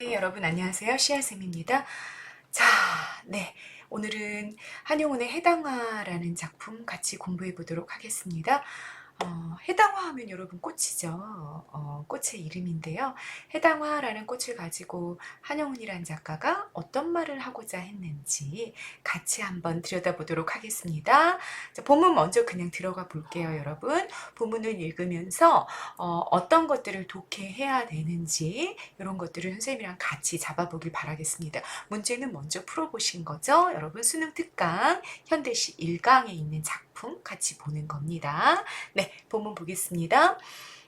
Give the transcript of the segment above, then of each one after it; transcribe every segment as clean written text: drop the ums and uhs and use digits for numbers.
네, 여러분 안녕하세요. 씨알쌤입니다. 자, 네. 오늘은 한용운의 해당화라는 작품 같이 공부해 보도록 하겠습니다. 해당화 하면 여러분 꽃이죠. 꽃의 이름인데요. 해당화라는 꽃을 가지고 한용운이라는 작가가 어떤 말을 하고자 했는지 같이 한번 들여다보도록 하겠습니다. 자, 본문 먼저 그냥 들어가 볼게요, 여러분. 본문을 읽으면서 어떤 것들을 독해해야 되는지 이런 것들을 선생님이랑 같이 잡아보길 바라겠습니다. 문제는 먼저 풀어보신 거죠? 여러분 수능 특강 현대시 1강에 있는 작품 같이 보는 겁니다. 네, 본문 보겠습니다.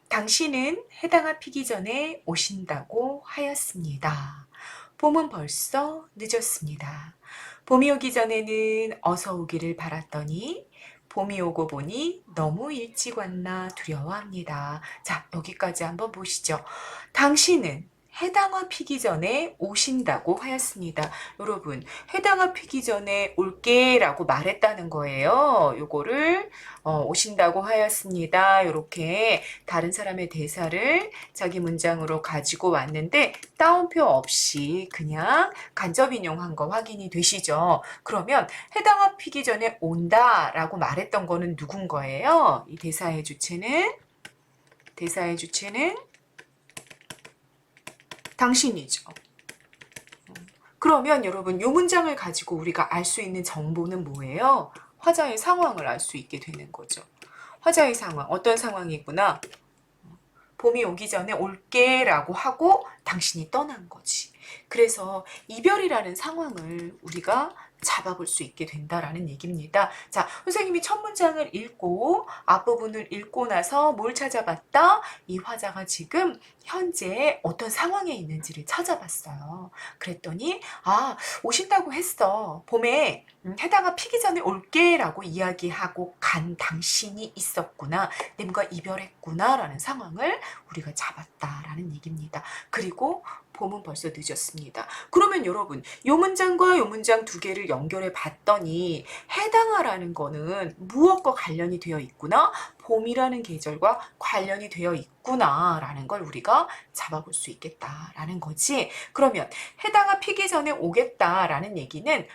당신은 해당화 피기 전에 오신다고 하였습니다. 봄은 벌써 늦었습니다. 봄이 오기 전에는 어서 오기를 바랐더니 봄이 오고 보니 너무 일찍 왔나 두려워합니다. 자, 여기까지 한번 보시죠. 당신은 해당화 피기 전에 오신다고 하였습니다. 여러분, 해당화 피기 전에 올게 라고 말했다는 거예요. 요거를 오신다고 하였습니다. 이렇게 다른 사람의 대사를 자기 문장으로 가지고 왔는데 따옴표 없이 그냥 간접 인용한 거 확인이 되시죠? 그러면 해당화 피기 전에 온다 라고 말했던 거는 누군 거예요? 이 대사의 주체는 당신이죠. 그러면 여러분 이 문장을 가지고 우리가 알 수 있는 정보는 뭐예요? 화자의 상황을 알 수 있게 되는 거죠. 화자의 상황, 어떤 상황이구나. 봄이 오기 전에 올게 라고 하고 당신이 떠난 거지. 그래서 이별이라는 상황을 우리가 잡아볼 수 있게 된다라는 얘기입니다. 자, 선생님이 첫 문장을 읽고 앞부분을 읽고 나서 뭘 찾아봤다? 이 화자가 지금 현재 어떤 상황에 있는지를 찾아봤어요. 그랬더니 오신다고 했어. 봄에 해당화 피기 전에 올게 라고 이야기하고 간 당신이 있었구나. 님과 이별했구나 라는 상황을 우리가 잡았다라는 얘기입니다. 그리고 봄은 벌써 늦었습니다. 그러면 여러분 요 문장과 요 문장 두 개를 연결해 봤더니 해당하라는 거는 무엇과 관련이 되어 있구나? 봄이라는 계절과 관련이 되어 있구나라는 걸 우리가 잡아볼 수 있겠다라는 거지. 그러면 해당화 피기 전에 오겠다라는 얘기는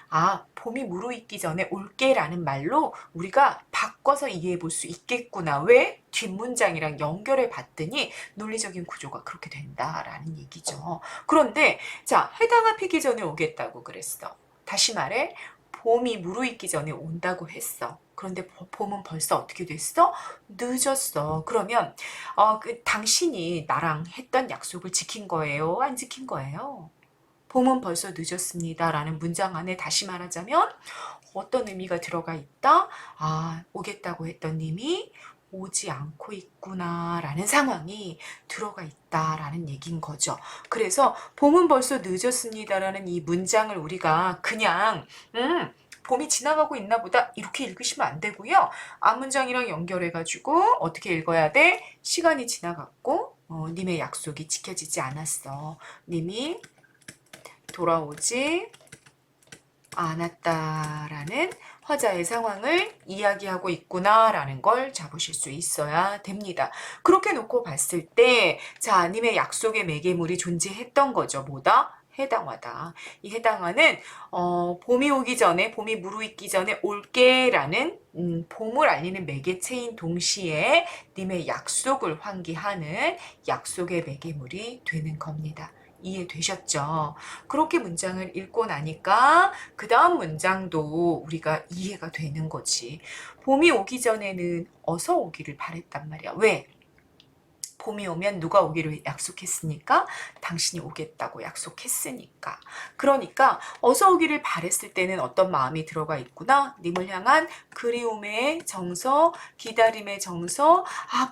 봄이 무르익기 전에 올게라는 말로 우리가 바꿔서 이해해 볼 수 있겠구나. 왜? 뒷문장이랑 연결해 봤더니 논리적인 구조가 그렇게 된다라는 얘기죠. 그런데 자, 해당화 피기 전에 오겠다고 그랬어. 다시 말해 봄이 무르익기 전에 온다고 했어. 그런데 봄은 벌써 어떻게 됐어? 늦었어. 그러면 당신이 나랑 했던 약속을 지킨 거예요? 안 지킨 거예요? 봄은 벌써 늦었습니다. 라는 문장 안에 다시 말하자면 어떤 의미가 들어가 있다? 오겠다고 했던 님이 오지 않고 있구나 라는 상황이 들어가 있다라는 얘기인 거죠. 그래서 봄은 벌써 늦었습니다 라는 이 문장을 우리가 그냥 봄이 지나가고 있나 보다 이렇게 읽으시면 안 되고요. 앞문장이랑 연결해가지고 어떻게 읽어야 돼? 시간이 지나갔고 님의 약속이 지켜지지 않았어. 님이 돌아오지 않았다라는 화자의 상황을 이야기하고 있구나라는 걸 잡으실 수 있어야 됩니다. 그렇게 놓고 봤을 때, 자, 님의 약속의 매개물이 존재했던 거죠. 뭐다? 해당화다. 이 해당화는 봄이 오기 전에, 봄이 무르익기 전에 올게라는 봄을 알리는 매개체인 동시에 님의 약속을 환기하는 약속의 매개물이 되는 겁니다. 이해되셨죠? 그렇게 문장을 읽고 나니까 그 다음 문장도 우리가 이해가 되는 거지. 봄이 오기 전에는 어서 오기를 바랬단 말이야. 왜? 봄이 오면 누가 오기를 약속했으니까? 당신이 오겠다고 약속했으니까. 그러니까 어서 오기를 바랬을 때는 어떤 마음이 들어가 있구나. 님을 향한 그리움의 정서, 기다림의 정서,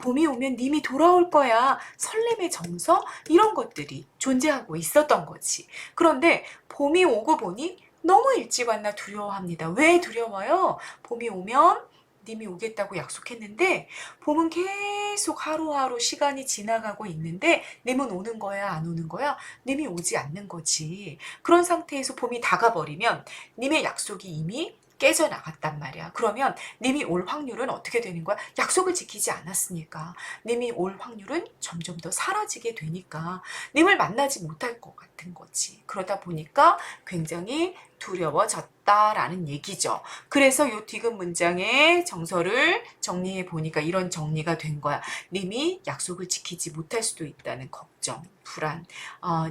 봄이 오면 님이 돌아올 거야. 설렘의 정서, 이런 것들이 존재하고 있었던 거지. 그런데 봄이 오고 보니 너무 일찍 왔나 두려워합니다. 왜 두려워요? 봄이 오면 님이 오겠다고 약속했는데 봄은 계속 하루하루 시간이 지나가고 있는데 님은 오는 거야 안 오는 거야? 님이 오지 않는 거지. 그런 상태에서 봄이 다가버리면 님의 약속이 이미 깨져나갔단 말이야. 그러면 님이 올 확률은 어떻게 되는 거야? 약속을 지키지 않았으니까. 님이 올 확률은 점점 더 사라지게 되니까 님을 만나지 못할 것 같은 거지. 그러다 보니까 굉장히 두려워졌다라는 얘기죠. 그래서 요 디귿 문장의 정서를 정리해 보니까 이런 정리가 된 거야. 님이 약속을 지키지 못할 수도 있다는 걱정, 불안,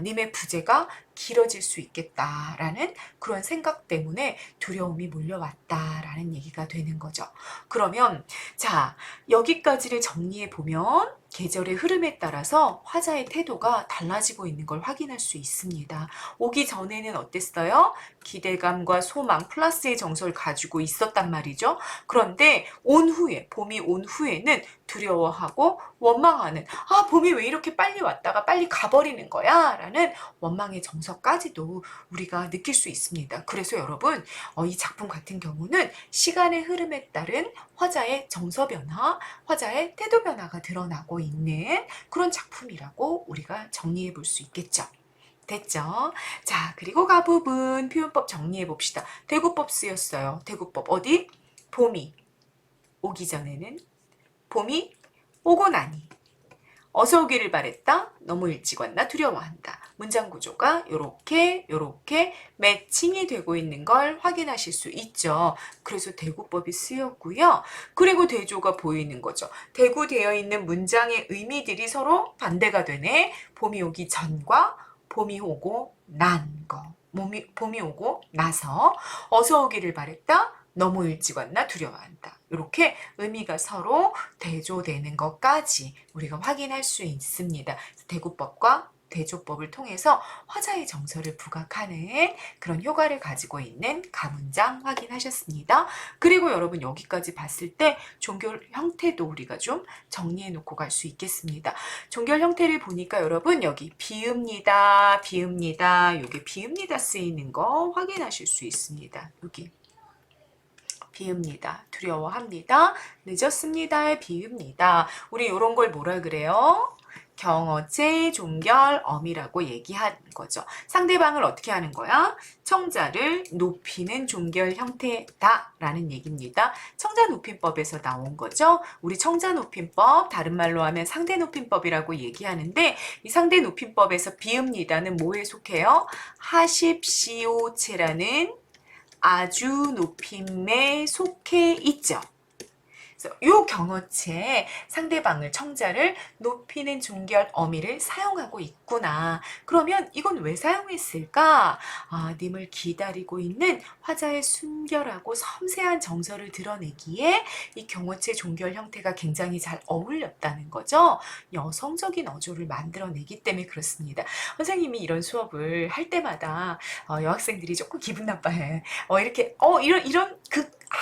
님의 부재가 길어질 수 있겠다라는 그런 생각 때문에 두려움이 몰려왔다라는 얘기가 되는 거죠. 그러면 자, 여기까지를 정리해 보면 계절의 흐름에 따라서 화자의 태도가 달라지고 있는 걸 확인할 수 있습니다. 오기 전에는 어땠어요? 기대감과 소망 플러스의 정서를 가지고 있었단 말이죠. 그런데 온 후에, 봄이 온 후에는 두려워하고 원망하는, 봄이 왜 이렇게 빨리 왔다가 빨리 가버리는 거야? 라는 원망의 정서까지도 우리가 느낄 수 있습니다. 그래서 여러분, 이 작품 같은 경우는 시간의 흐름에 따른 화자의 정서 변화, 화자의 태도 변화가 드러나고 있는 그런 작품이라고 우리가 정리해 볼 수 있겠죠. 됐죠? 자, 그리고 가부분 표현법 정리해 봅시다. 대구법 쓰였어요. 대구법 어디? 봄이 오기 전에는, 봄이 오고 나니, 어서 오기를 바랬다, 너무 일찍 왔나 두려워한다. 문장 구조가 요렇게 매칭이 되고 있는 걸 확인하실 수 있죠. 그래서 대구법이 쓰였고요. 그리고 대조가 보이는 거죠. 대구되어 있는 문장의 의미들이 서로 반대가 되네. 봄이 오기 전과 봄이 오고 난 거. 봄이 오고 나서 어서 오기를 바랬다, 너무 일찍 왔나 두려워한다. 이렇게 의미가 서로 대조되는 것까지 우리가 확인할 수 있습니다. 대구법과 대조법을 통해서 화자의 정서를 부각하는 그런 효과를 가지고 있는 가문장 확인하셨습니다. 그리고 여러분 여기까지 봤을 때 종결 형태도 우리가 좀 정리해 놓고 갈 수 있겠습니다. 종결 형태를 보니까 여러분 여기 비읍니다, 비읍니다, 요게 비읍니다 쓰이는 거 확인하실 수 있습니다. 여기 비읍니다. 두려워합니다. 늦었습니다에 비읍니다. 우리 이런 걸 뭐라 그래요? 경어체, 종결, 어미라고 얘기하는 거죠. 상대방을 어떻게 하는 거야? 청자를 높이는 종결 형태다라는 얘기입니다. 청자 높임법에서 나온 거죠. 우리 청자 높임법, 다른 말로 하면 상대 높임법이라고 얘기하는데 이 상대 높임법에서 비읍니다는 뭐에 속해요? 하십시오체라는 아주 높임에 속해 있죠. 그래서 이 경어체에 상대방을, 청자를 높이는 종결 어미를 사용하고 있구나. 그러면 이건 왜 사용했을까? 님을 기다리고 있는 화자의 순결하고 섬세한 정서를 드러내기에 이 경어체 종결 형태가 굉장히 잘 어울렸다는 거죠. 여성적인 어조를 만들어내기 때문에 그렇습니다. 선생님이 이런 수업을 할 때마다 여학생들이 조금 기분 나빠해. 이렇게 이런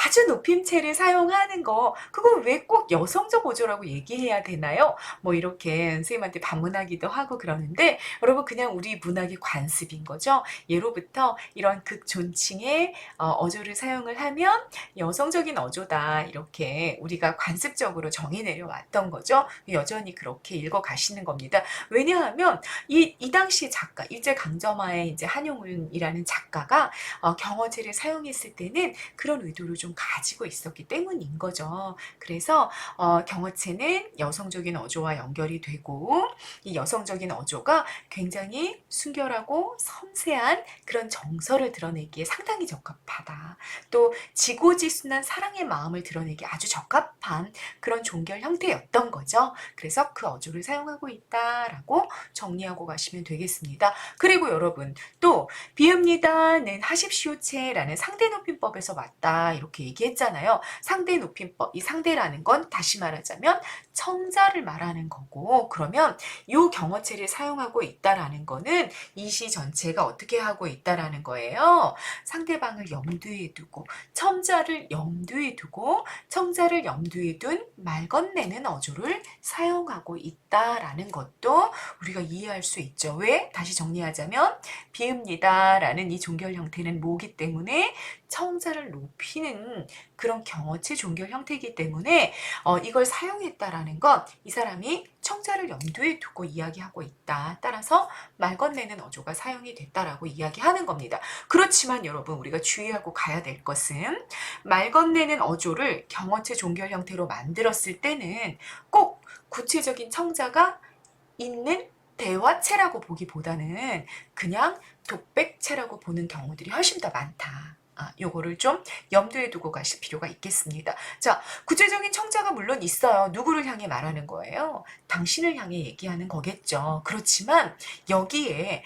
아주 높임체를 사용하는 거, 그걸 왜 꼭 여성적 어조라고 얘기해야 되나요? 뭐 이렇게 선생님한테 반문하기도 하고 그러는데 여러분 그냥 우리 문학의 관습인 거죠. 예로부터 이런 극존칭의 어조를 사용을 하면 여성적인 어조다 이렇게 우리가 관습적으로 정의 내려왔던 거죠. 여전히 그렇게 읽어가시는 겁니다. 왜냐하면 이 당시 작가 일제강점하에 이제 한용운이라는 작가가 경어체를 사용했을 때는 그런 의도를 좀 가지고 있었기 때문인 거죠. 그래서 경어체는 여성적인 어조와 연결이 되고 이 여성적인 어조가 굉장히 순결하고 섬세한 그런 정서를 드러내기에 상당히 적합하다. 또 지고지순한 사랑의 마음을 드러내기 아주 적합한 그런 종결 형태였던 거죠. 그래서 그 어조를 사용하고 있다라고 정리하고 가시면 되겠습니다. 그리고 여러분 또 비읍니다는 하십시오체라는 상대 높임법에서 왔다 이렇게 얘기했잖아요. 상대 높임법, 이 상대라는 건 다시 말하자면 청자를 말하는 거고, 그러면 이 경어체를 사용하고 있다라는 거는 이 시 전체가 어떻게 하고 있다라는 거예요. 상대방을 염두에 두고 청자를 염두에 두고 청자를 염두에 둔 말 건네는 어조를 사용하고 있다라는 것도 우리가 이해할 수 있죠. 왜? 다시 정리하자면 비읍니다라는 이 종결 형태는 뭐기 때문에 청자를 높이는 그런 경어체 종결 형태이기 때문에 이걸 사용했다라는 건 이 사람이 청자를 염두에 두고 이야기하고 있다. 따라서 말 건네는 어조가 사용이 됐다라고 이야기하는 겁니다. 그렇지만 여러분 우리가 주의하고 가야 될 것은 말 건네는 어조를 경어체 종결 형태로 만들었을 때는 꼭 구체적인 청자가 있는 대화체라고 보기보다는 그냥 독백체라고 보는 경우들이 훨씬 더 많다. 요거를 좀 염두에 두고 가실 필요가 있겠습니다. 자, 구체적인 청자가 물론 있어요. 누구를 향해 말하는 거예요? 당신을 향해 얘기하는 거겠죠. 그렇지만 여기에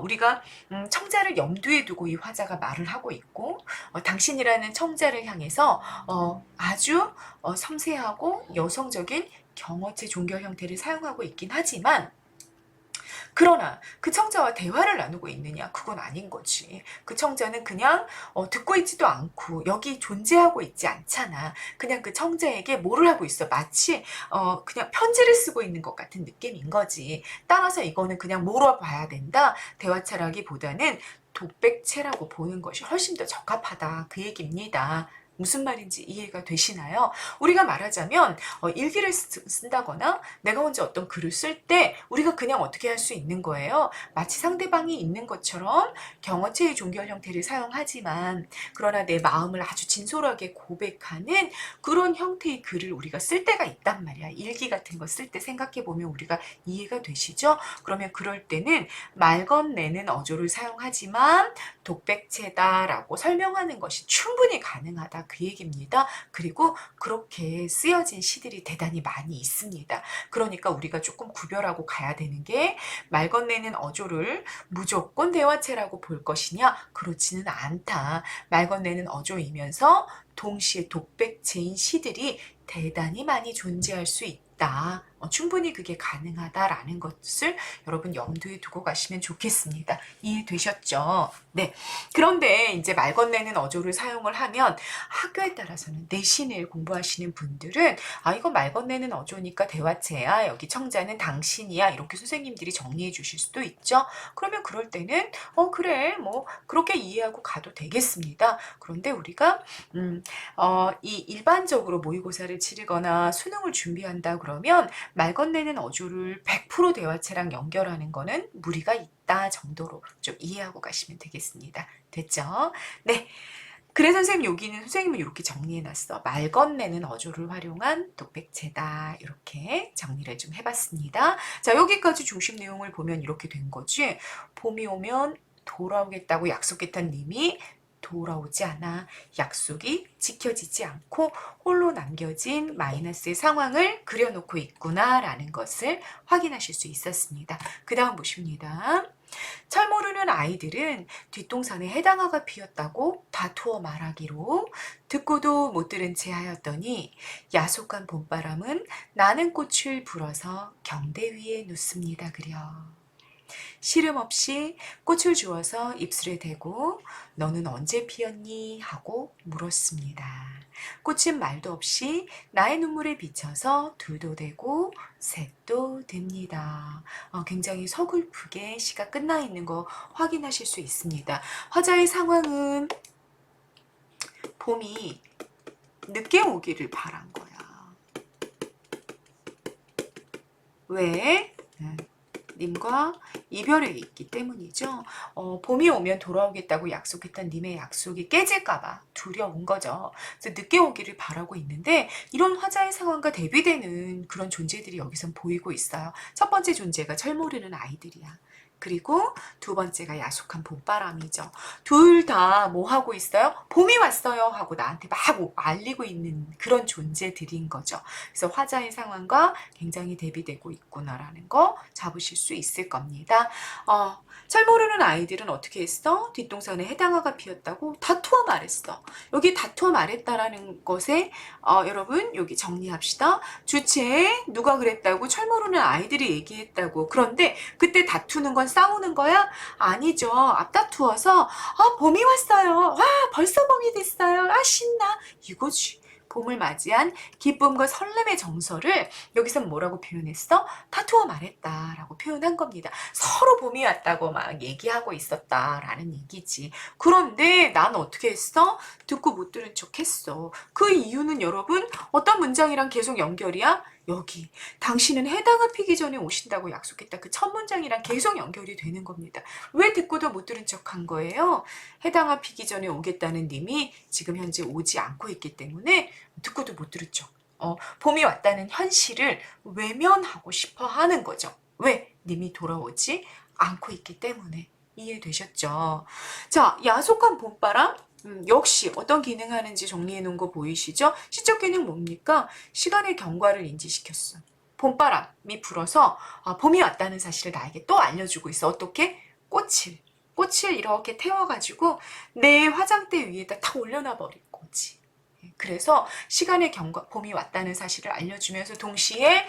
우리가 청자를 염두에 두고 이 화자가 말을 하고 있고 당신이라는 청자를 향해서 아주 섬세하고 여성적인 경어체 종결 형태를 사용하고 있긴 하지만 그러나 그 청자와 대화를 나누고 있느냐? 그건 아닌 거지. 그 청자는 그냥 듣고 있지도 않고 여기 존재하고 있지 않잖아. 그냥 그 청자에게 뭐를 하고 있어? 마치 그냥 편지를 쓰고 있는 것 같은 느낌인 거지. 따라서 이거는 그냥 뭐로 봐야 된다? 대화체라기보다는 독백체라고 보는 것이 훨씬 더 적합하다. 그 얘기입니다. 무슨 말인지 이해가 되시나요? 우리가 말하자면 일기를 쓴다거나 내가 먼저 어떤 글을 쓸 때 우리가 그냥 어떻게 할 수 있는 거예요? 마치 상대방이 있는 것처럼 경어체의 종결 형태를 사용하지만 그러나 내 마음을 아주 진솔하게 고백하는 그런 형태의 글을 우리가 쓸 때가 있단 말이야. 일기 같은 거 쓸 때 생각해 보면 우리가 이해가 되시죠? 그러면 그럴 때는 말 건네는 어조를 사용하지만 독백체다라고 설명하는 것이 충분히 가능하다. 그 얘기입니다. 그리고 그렇게 쓰여진 시들이 대단히 많이 있습니다. 그러니까 우리가 조금 구별하고 가야 되는 게 말 건네는 어조를 무조건 대화체라고 볼 것이냐? 그렇지는 않다. 말 건네는 어조이면서 동시에 독백체인 시들이 대단히 많이 존재할 수 있다. 충분히 그게 가능하다라는 것을 여러분 염두에 두고 가시면 좋겠습니다. 이해되셨죠? 네. 그런데 이제 말 건네는 어조를 사용을 하면 학교에 따라서는 내신을 공부하시는 분들은 이거 말 건네는 어조니까 대화체야. 여기 청자는 당신이야. 이렇게 선생님들이 정리해 주실 수도 있죠. 그러면 그럴 때는 그래 뭐 그렇게 이해하고 가도 되겠습니다. 그런데 우리가 이 일반적으로 모의고사를 치르거나 수능을 준비한다 그러면 말 건네는 어조를 100% 대화체랑 연결하는 거는 무리가 있다 정도로 좀 이해하고 가시면 되겠습니다. 됐죠? 네. 그래서 선생님 여기는 선생님은 이렇게 정리해놨어. 말 건네는 어조를 활용한 독백체다. 이렇게 정리를 좀 해봤습니다. 자, 여기까지 중심 내용을 보면 이렇게 된 거지. 봄이 오면 돌아오겠다고 약속했던 님이 돌아오지 않아 약속이 지켜지지 않고 홀로 남겨진 마이너스의 상황을 그려놓고 있구나라는 것을 확인하실 수 있었습니다. 그 다음 보십니다. 철 모르는 아이들은 뒷동산에 해당화가 피었다고 다투어 말하기로 듣고도 못 들은 채 하였더니 야속한 봄바람은 나는 꽃을 불어서 경대 위에 놓습니다. 그려. 시름 없이 꽃을 주어서 입술에 대고 너는 언제 피었니? 하고 물었습니다. 꽃은 말도 없이 나의 눈물에 비쳐서 둘도 되고 셋도 됩니다. 굉장히 서글프게 시가 끝나 있는 거 확인하실 수 있습니다. 화자의 상황은 봄이 늦게 오기를 바란 거야. 왜? 님과 이별에 있기 때문이죠. 봄이 오면 돌아오겠다고 약속했던 님의 약속이 깨질까봐 두려운 거죠. 그래서 늦게 오기를 바라고 있는데 이런 화자의 상황과 대비되는 그런 존재들이 여기선 보이고 있어요. 첫 번째 존재가 철 모르는 아이들이야. 그리고 두 번째가 야속한 봄바람이죠. 둘 다 뭐 하고 있어요? 봄이 왔어요 하고 나한테 막 알리고 있는 그런 존재들인 거죠. 그래서 화자의 상황과 굉장히 대비되고 있구나라는 거 잡으실 수 있을 겁니다. 잘 모르는 아이들은 어떻게 했어? 뒷동산에 해당화가 피었다고 다투어 말했어. 여기 다투어 말했다라는 것에 여러분 여기 정리합시다. 주체에 누가 그랬다고? 철 모르는 아이들이 얘기했다고. 그런데 그때 다투는 건 싸우는 거야? 아니죠. 앞다투어서 봄이 왔어요. 와 벌써 봄이 됐어요. 신나. 이거지. 봄을 맞이한 기쁨과 설렘의 정서를 여기서 뭐라고 표현했어? 다투어 말했다라고 표현한 겁니다. 서로 봄이 왔다고 막 얘기하고 있었다라는 얘기지. 그런데 난 어떻게 했어? 듣고 못 들은 척 했어. 그 이유는 여러분 어떤 문장이랑 계속 연결이야? 여기 당신은 해당을 피기 전에 오신다고 약속했다. 그 첫 문장이랑 계속 연결이 되는 겁니다. 왜 듣고도 못 들은 척한 거예요? 해당을 피기 전에 오겠다는 님이 지금 현재 오지 않고 있기 때문에 듣고도 못 들은 척. 봄이 왔다는 현실을 외면하고 싶어 하는 거죠. 왜? 님이 돌아오지 않고 있기 때문에. 이해되셨죠? 자, 야속한 봄바람. 역시 어떤 기능 하는지 정리해 놓은 거 보이시죠? 시적 기능 뭡니까? 시간의 경과를 인지시켰어. 봄바람이 불어서 봄이 왔다는 사실을 나에게 또 알려주고 있어. 어떻게? 꽃을 이렇게 태워가지고 내 화장대 위에다 탁 올려놔 버린 거지. 그래서 시간의 경과, 봄이 왔다는 사실을 알려주면서 동시에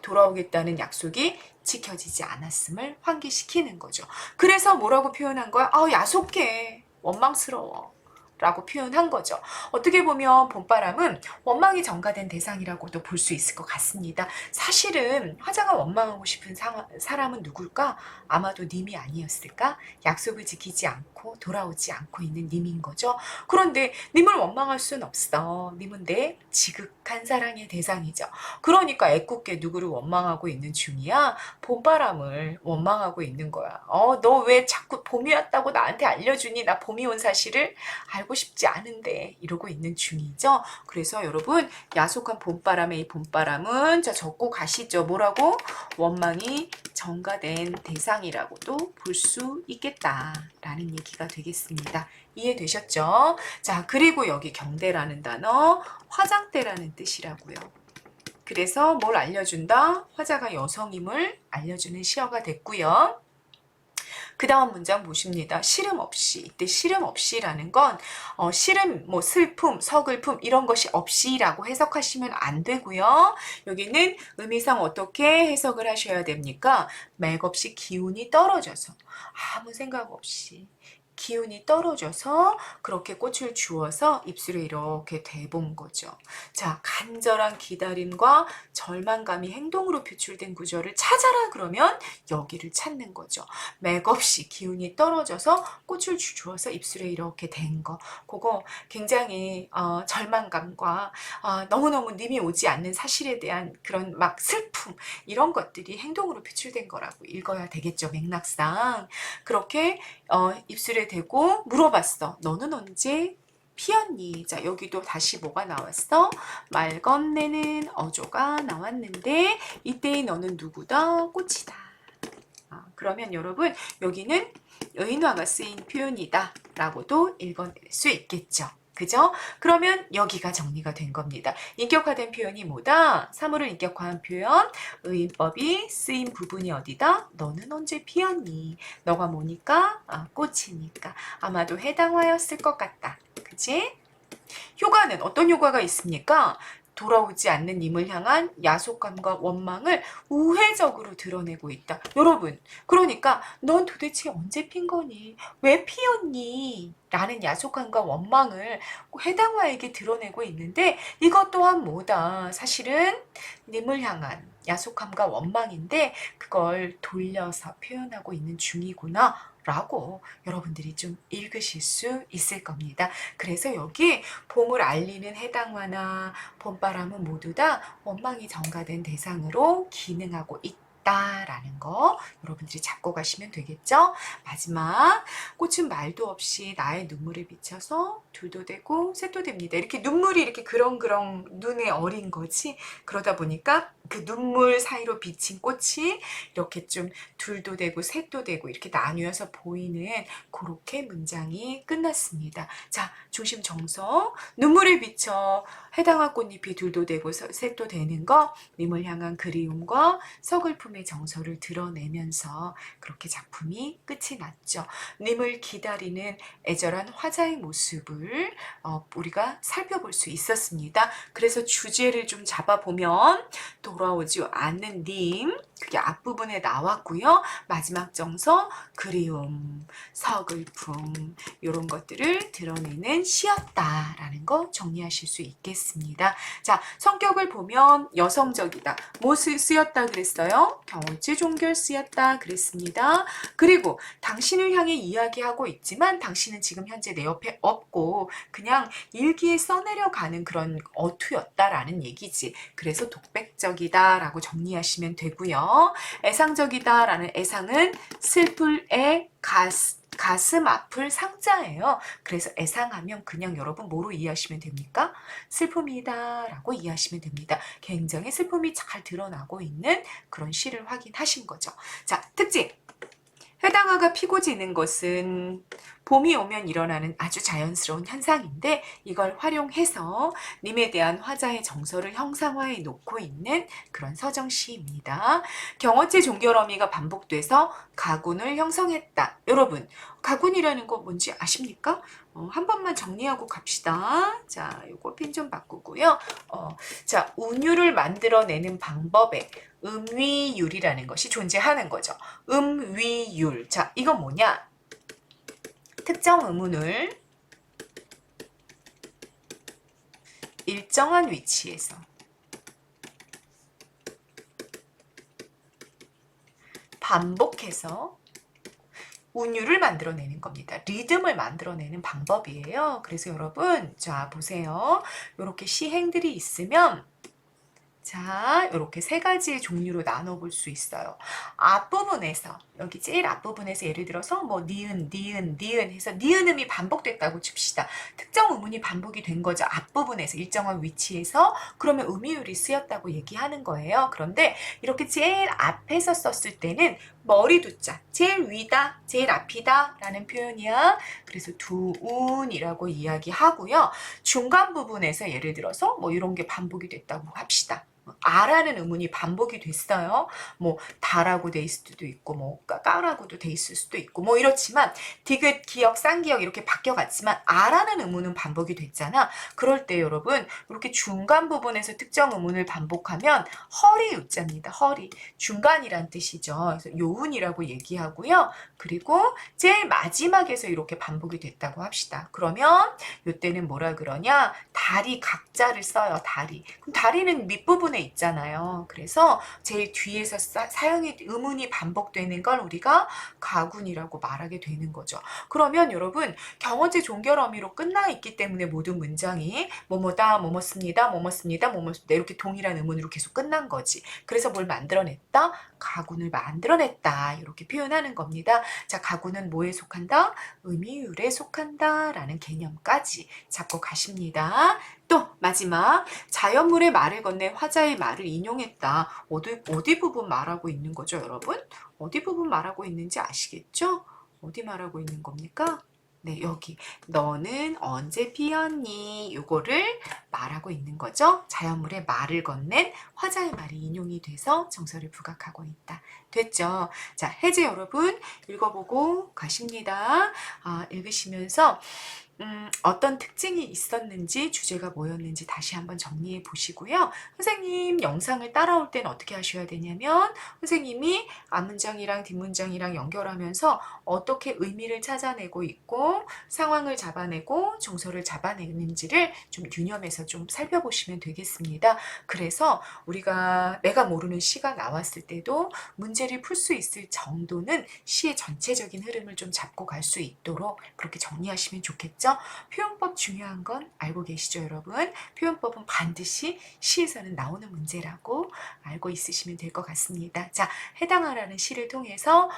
돌아오겠다는 약속이 지켜지지 않았음을 환기시키는 거죠. 그래서 뭐라고 표현한 거야? 야속해. 원망스러워. 라고 표현한 거죠. 어떻게 보면 봄바람은 원망이 전가된 대상이라고도 볼 수 있을 것 같습니다. 사실은 화자가 원망하고 싶은 사람은 누굴까? 아마도 님이 아니었을까? 약속을 지키지 않고 돌아오지 않고 있는 님인 거죠. 그런데 님을 원망할 순 없어. 님은 내 지극한 사랑의 대상이죠. 그러니까 애꿎게 누구를 원망하고 있는 중이야? 봄바람을 원망하고 있는 거야. 너 왜 자꾸 봄이 왔다고 나한테 알려주니? 나 봄이 온 사실을 알고 싶지 않은데 이러고 있는 중이죠. 그래서 여러분 야속한 봄바람의 이 봄바람은 자 적고 가시죠. 뭐라고? 원망이 전가된 대상이라고도 볼 수 있겠다라는 얘기가 되겠습니다. 이해되셨죠? 자, 그리고 여기 경대라는 단어 화장대라는 뜻이라고요. 그래서 뭘 알려준다? 화자가 여성임을 알려주는 시어가 됐고요. 그 다음 문장 보십니다. 시름 없이. 이때 시름 없이라는 건 시름, 뭐 슬픔, 서글픔 이런 것이 없이라고 해석하시면 안 되고요. 여기는 의미상 어떻게 해석을 하셔야 됩니까? 맥없이 기운이 떨어져서 아무 생각 없이 기운이 떨어져서 그렇게 꽃을 주워서 입술에 이렇게 대본 거죠. 자, 간절한 기다림과 절망감이 행동으로 표출된 구절을 찾아라 그러면 여기를 찾는 거죠. 맥없이 기운이 떨어져서 꽃을 주워서 입술에 이렇게 댄 거. 그거 굉장히 절망감과 너무너무 님이 오지 않는 사실에 대한 그런 막 슬픔 이런 것들이 행동으로 표출된 거라고 읽어야 되겠죠. 맥락상. 그렇게 입술에 대고 물어봤어. 너는 언제 피었니? 자, 여기도 다시 뭐가 나왔어? 말 건네는 어조가 나왔는데 이때의 너는 누구다? 꽃이다. 그러면 여러분 여기는 의인화가 쓰인 표현이다 라고도 읽어낼 수 있겠죠. 그죠? 그러면 여기가 정리가 된 겁니다. 인격화된 표현이 뭐다? 사물을 인격화한 표현, 의인법이 쓰인 부분이 어디다? 너는 언제 피었니? 너가 뭐니까? 꽃이니까. 아마도 해당하였을 것 같다. 그치? 효과는 어떤 효과가 있습니까? 돌아오지 않는 님을 향한 야속감과 원망을 우회적으로 드러내고 있다. 여러분, 그러니까 넌 도대체 언제 핀 거니? 왜 피었니? 라는 야속감과 원망을 해당화에게 드러내고 있는데 이것 또한 뭐다? 사실은 님을 향한 야속함과 원망인데 그걸 돌려서 표현하고 있는 중이구나. 라고 여러분들이 좀 읽으실 수 있을 겁니다. 그래서 여기 봄을 알리는 해당화나 봄바람은 모두 다 원망이 전가된 대상으로 기능하고 있다라는 거 여러분들이 잡고 가시면 되겠죠? 마지막 꽃은 말도 없이 나의 눈물을 비춰서 둘도 되고 셋도 됩니다. 이렇게 눈물이 이렇게 그렁그렁 눈에 어린 거지. 그러다 보니까 그 눈물 사이로 비친 꽃이 이렇게 좀 둘도 되고 셋도 되고 이렇게 나뉘어서 보이는 그렇게 문장이 끝났습니다. 자, 중심 정서 눈물을 비춰 해당한 꽃잎이 둘도 되고 셋도 되는 거 님을 향한 그리움과 서글픔의 정서를 드러내면서 그렇게 작품이 끝이 났죠. 님을 기다리는 애절한 화자의 모습을 우리가 살펴볼 수 있었습니다. 그래서 주제를 좀 잡아보면 돌아오지 않는 님, 그게 앞부분에 나왔고요. 마지막 정서 그리움, 서글픔 이런 것들을 드러내는 시였다라는 거 정리하실 수 있겠습니다. 자, 성격을 보면 여성적이다. 뭐 쓰였다 그랬어요? 경월지 종결 쓰였다 그랬습니다. 그리고 당신을 향해 이야기하고 있지만 당신은 지금 현재 내 옆에 없고 그냥 일기에 써내려가는 그런 어투였다라는 얘기지. 그래서 독백적이다라고 정리하시면 되고요. 애상적이다라는 애상은 슬플 애 가슴 아플 상자예요. 그래서 애상하면 그냥 여러분 뭐로 이해하시면 됩니까? 슬픔이다라고 이해하시면 됩니다. 굉장히 슬픔이 잘 드러나고 있는 그런 시를 확인하신 거죠. 자, 특징. 해당화가 피고 지는 것은 봄이 오면 일어나는 아주 자연스러운 현상인데 이걸 활용해서 님에 대한 화자의 정서를 형상화해 놓고 있는 그런 서정시입니다. 경어체 종결어미가 반복돼서 가군을 형성했다. 여러분, 가군이라는 거 뭔지 아십니까? 한 번만 정리하고 갑시다. 자, 요거 펜 좀 바꾸고요. 자, 운율을 만들어내는 방법에 음위율이라는 것이 존재하는 거죠. 음위율. 자, 이건 뭐냐? 특정 음운을 일정한 위치에서 반복해서 운율을 만들어내는 겁니다. 리듬을 만들어내는 방법이에요. 그래서 여러분, 자, 보세요. 이렇게 시행들이 있으면 자, 이렇게 세 가지의 종류로 나눠볼 수 있어요. 앞부분에서, 여기 제일 앞부분에서 예를 들어서 뭐 니은, 니은, 니은 해서 니은음이 반복됐다고 칩시다. 특정 음운이 반복이 된 거죠. 앞부분에서 일정한 위치에서 그러면 음이율이 쓰였다고 얘기하는 거예요. 그런데 이렇게 제일 앞에서 썼을 때는 머리 두자, 제일 위다, 제일 앞이다 라는 표현이야. 그래서 두운이라고 이야기하고요. 중간 부분에서 예를 들어서 뭐 이런 게 반복이 됐다고 합시다. 아라는 음운이 반복이 됐어요. 뭐 다라고 돼 있을 수도 있고 뭐 까라고도 돼 있을 수도 있고 뭐 이렇지만 디귿, 기역, 쌍기역 이렇게 바뀌어갔지만 아라는 음운은 반복이 됐잖아. 그럴 때 여러분 이렇게 중간 부분에서 특정 음운을 반복하면 허리 유자입니다. 허리. 중간이란 뜻이죠. 그래서 요운이라고 얘기하고요. 그리고 제일 마지막에서 이렇게 반복이 됐다고 합시다. 그러면 이때는 뭐라 그러냐? 다리 각자를 써요. 다리. 그럼 다리는 밑부분에 있잖아요. 그래서 제일 뒤에서 사용이 음운이 반복되는 걸 우리가 가군이라고 말하게 되는 거죠. 그러면 여러분 경어제 종결어미로 끝나 있기 때문에 모든 문장이 뭐뭐다, 뭐뭐습니다, 뭐뭐습니다, 뭐뭐습니다 이렇게 동일한 음운으로 계속 끝난 거지. 그래서 뭘 만들어냈다? 가군을 만들어냈다. 이렇게 표현하는 겁니다. 자, 가군은 뭐에 속한다? 음이율에 속한다 라는 개념까지 잡고 가십니다. 또 마지막 자연물의 말을 건네 화자의 말을 인용했다. 어디 부분 말하고 있는 거죠, 여러분? 어디 부분 말하고 있는지 아시겠죠? 어디 말하고 있는 겁니까? 네, 여기 너는 언제 피었니? 요거를 말하고 있는 거죠. 자연물의 말을 건넨 화자의 말이 인용이 돼서 정서를 부각하고 있다. 됐죠? 자, 해제 여러분 읽어보고 가십니다. 읽으시면서 어떤 특징이 있었는지 주제가 뭐였는지 다시 한번 정리해 보시고요. 선생님 영상을 따라올 때는 어떻게 하셔야 되냐면 선생님이 앞문장이랑 뒷문장이랑 연결하면서 어떻게 의미를 찾아내고 있고 상황을 잡아내고 정서를 잡아내는지를 좀 유념해서 좀 살펴보시면 되겠습니다. 그래서 우리가 내가 모르는 시가 나왔을 때도 문제를 풀 수 있을 정도는 시의 전체적인 흐름을 좀 잡고 갈 수 있도록 그렇게 정리하시면 좋겠죠. 표현법 중요한 건 알고 계시죠, 여러분? 표현법은 반드시 시에서는 나오는 문제라고 알고 있으시면 될 것 같습니다. 자, 해당하라는 시를 통해서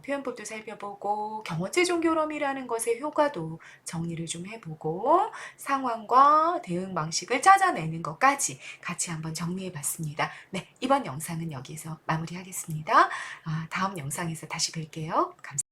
표현법도 살펴보고 경어제 종결어미라는 것의 효과도 정리를 좀 해보고 상황과 대응 방식을 찾아내는 것까지 같이 한번 정리해 봤습니다. 네, 이번 영상은 여기서 마무리하겠습니다. 다음 영상에서 다시 뵐게요. 감사합니다.